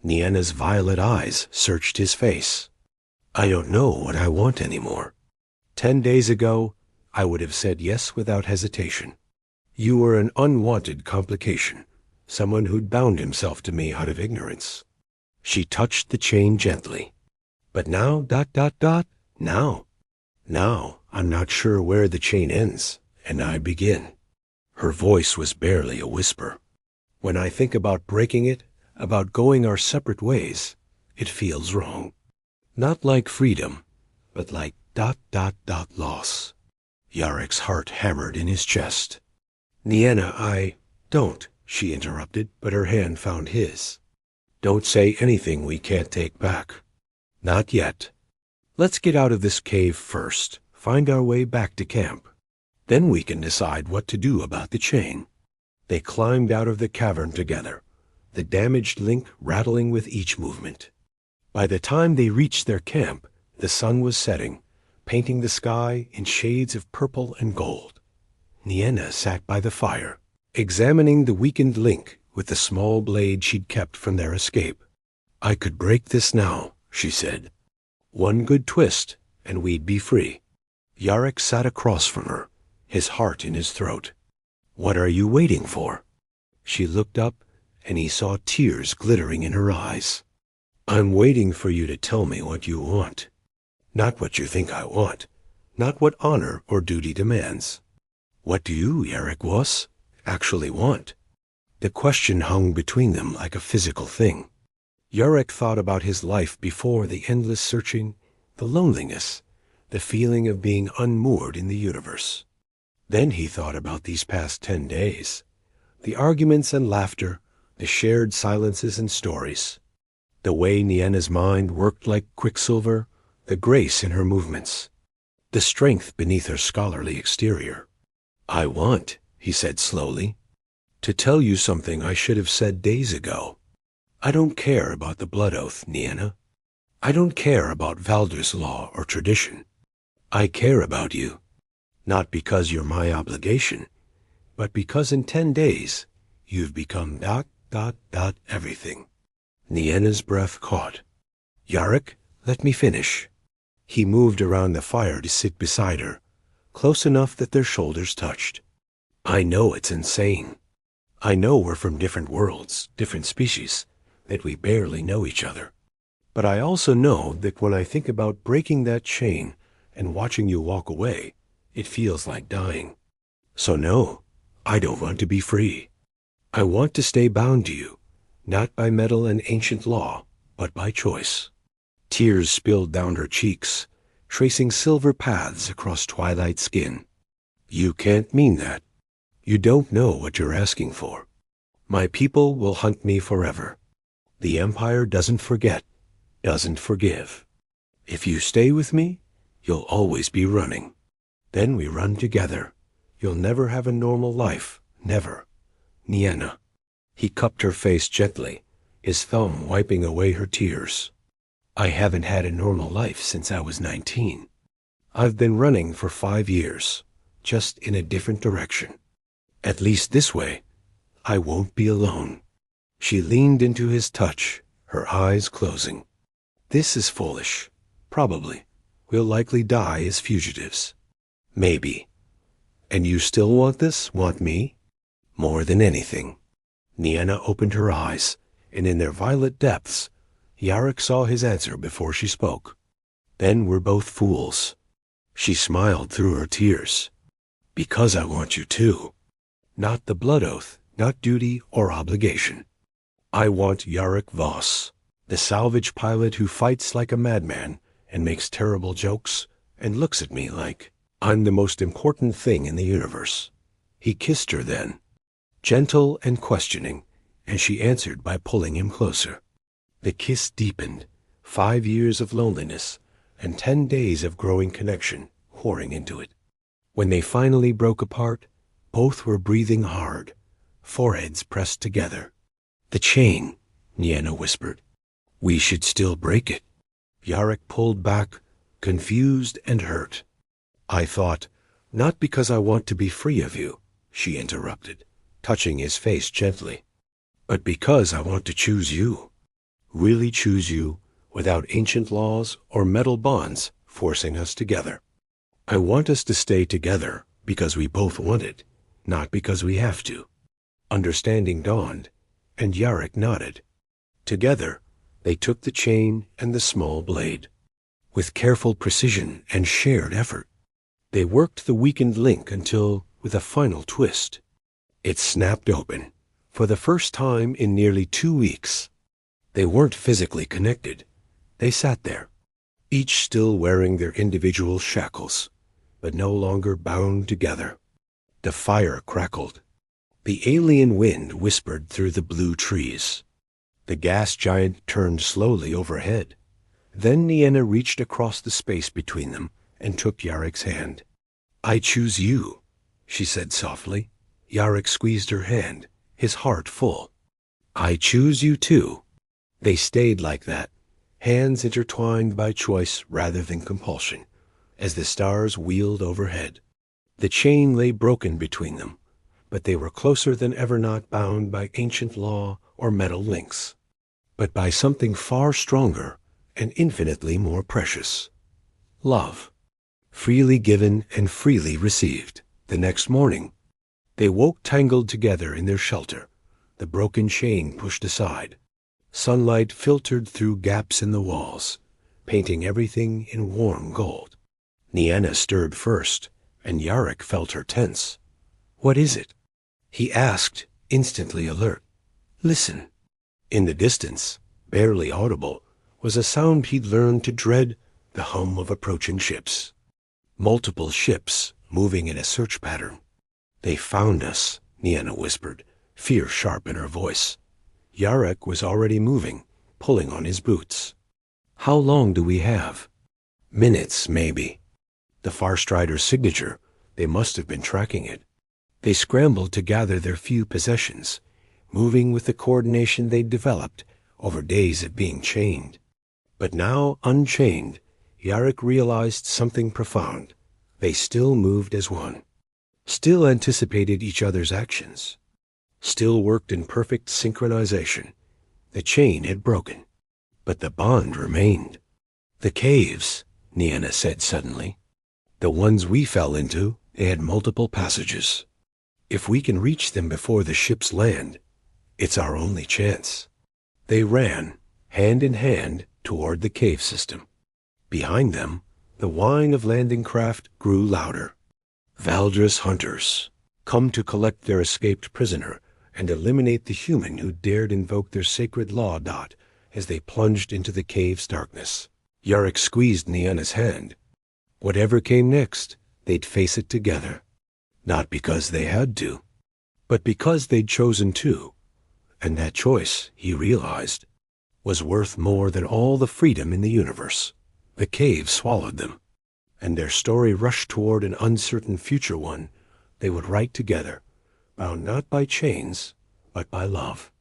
Nienna's violet eyes searched his face. I don't know what I want anymore. 10 days ago, I would have said yes without hesitation. You were an unwanted complication, someone who'd bound himself to me out of ignorance. She touched the chain gently. But now, now, I'm not sure where the chain ends, and I begin. Her voice was barely a whisper. When I think about breaking it, about going our separate ways, it feels wrong. Not like freedom, but like loss. Yarek's heart hammered in his chest. Nienna, Don't, she interrupted, but her hand found his. Don't say anything we can't take back. Not yet. Let's get out of this cave first, find our way back to camp. Then we can decide what to do about the chain. They climbed out of the cavern together, the damaged link rattling with each movement. By the time they reached their camp, the sun was setting, painting the sky in shades of purple and gold. Nienna sat by the fire, examining the weakened link with the small blade she'd kept from their escape. I could break this now, she said. One good twist, and we'd be free. Yarek sat across from her, his heart in his throat. What are you waiting for? She looked up, and he saw tears glittering in her eyes. I'm waiting for you to tell me what you want. Not what you think I want, not what honor or duty demands. What do you, Yarek Was, actually want? The question hung between them like a physical thing. Yarek thought about his life before the endless searching, the loneliness, the feeling of being unmoored in the universe. Then he thought about these past 10 days, the arguments and laughter, the shared silences and stories, the way Nienna's mind worked like quicksilver, the grace in her movements, the strength beneath her scholarly exterior. I want, he said slowly, to tell you something I should have said days ago. I don't care about the blood oath, Nienna. I don't care about Valder's law or tradition. I care about you, not because you're my obligation, but because in 10 days you've become everything. Nienna's breath caught. Yarek, let me finish. He moved around the fire to sit beside her, close enough that their shoulders touched. I know it's insane. I know we're from different worlds, different species, that we barely know each other. But I also know that when I think about breaking that chain and watching you walk away, it feels like dying. So no, I don't want to be free. I want to stay bound to you, not by metal and ancient law, but by choice. Tears spilled down her cheeks, tracing silver paths across twilight skin. You can't mean that. You don't know what you're asking for. My people will hunt me forever. The Empire doesn't forget, doesn't forgive. If you stay with me, you'll always be running. Then we run together. You'll never have a normal life, never. Nienna. He cupped her face gently, his thumb wiping away her tears. I haven't had a normal life since I was 19. I've been running for 5 years, just in a different direction. At least this way, I won't be alone. She leaned into his touch, her eyes closing. This is foolish. Probably. We'll likely die as fugitives. Maybe. And you still want this? Want me? More than anything. Nienna opened her eyes, and in their violet depths, Yarek saw his answer before she spoke. Then we're both fools. She smiled through her tears. Because I want you too. Not the blood oath, not duty or obligation. I want Yarek Voss, the salvage pilot who fights like a madman and makes terrible jokes and looks at me like I'm the most important thing in the universe. He kissed her then, gentle and questioning, and she answered by pulling him closer. The kiss deepened, 5 years of loneliness and 10 days of growing connection pouring into it. When they finally broke apart, both were breathing hard, foreheads pressed together. The chain, Nienna whispered. We should still break it. Yarek pulled back, confused and hurt. I thought, not because I want to be free of you, she interrupted, touching his face gently, but because I want to choose you. really choose you without ancient laws or metal bonds forcing us together. I want us to stay together because we both want it, not because we have to." Understanding dawned, and Yarrick nodded. Together, they took the chain and the small blade. With careful precision and shared effort, they worked the weakened link until, with a final twist, it snapped open. For the first time in nearly 2 weeks, they weren't physically connected. They sat there, each still wearing their individual shackles, but no longer bound together. The fire crackled. The alien wind whispered through the blue trees. The gas giant turned slowly overhead. Then Nienna reached across the space between them and took Yarrick's hand. "I choose you," she said softly. Yarrick squeezed her hand, his heart full. "I choose you too." They stayed like that, hands intertwined by choice rather than compulsion, as the stars wheeled overhead. The chain lay broken between them, but they were closer than ever, not bound by ancient law or metal links, but by something far stronger and infinitely more precious. Love, freely given and freely received. The next morning, they woke tangled together in their shelter, the broken chain pushed aside. Sunlight filtered through gaps in the walls, painting everything in warm gold. Nienna stirred first, and Yarrick felt her tense. "What is it?" he asked, instantly alert. "Listen." In the distance, barely audible, was a sound he'd learned to dread, the hum of approaching ships. Multiple ships moving in a search pattern. "They found us," Nienna whispered, fear sharp in her voice. Yarrick was already moving, pulling on his boots. "How long do we have?" "Minutes, maybe." The Farstrider's signature, they must have been tracking it. They scrambled to gather their few possessions, moving with the coordination they'd developed over days of being chained. But now, unchained, Yarrick realized something profound. They still moved as one, still anticipated each other's actions, still worked in perfect synchronization. The chain had broken, but the bond remained. "The caves," Nienna said suddenly. "The ones we fell into, they had multiple passages. If we can reach them before the ships land, it's our only chance." They ran, hand in hand, toward the cave system. Behind them, the whine of landing craft grew louder. Valdris hunters, come to collect their escaped prisoner and eliminate the human who dared invoke their sacred law. As they plunged into the cave's darkness, Yarrick squeezed Nienna's hand. Whatever came next, they'd face it together. Not because they had to, but because they'd chosen to. And that choice, he realized, was worth more than all the freedom in the universe. The cave swallowed them, and their story rushed toward an uncertain future, one they would write together, bound not by chains, but by love.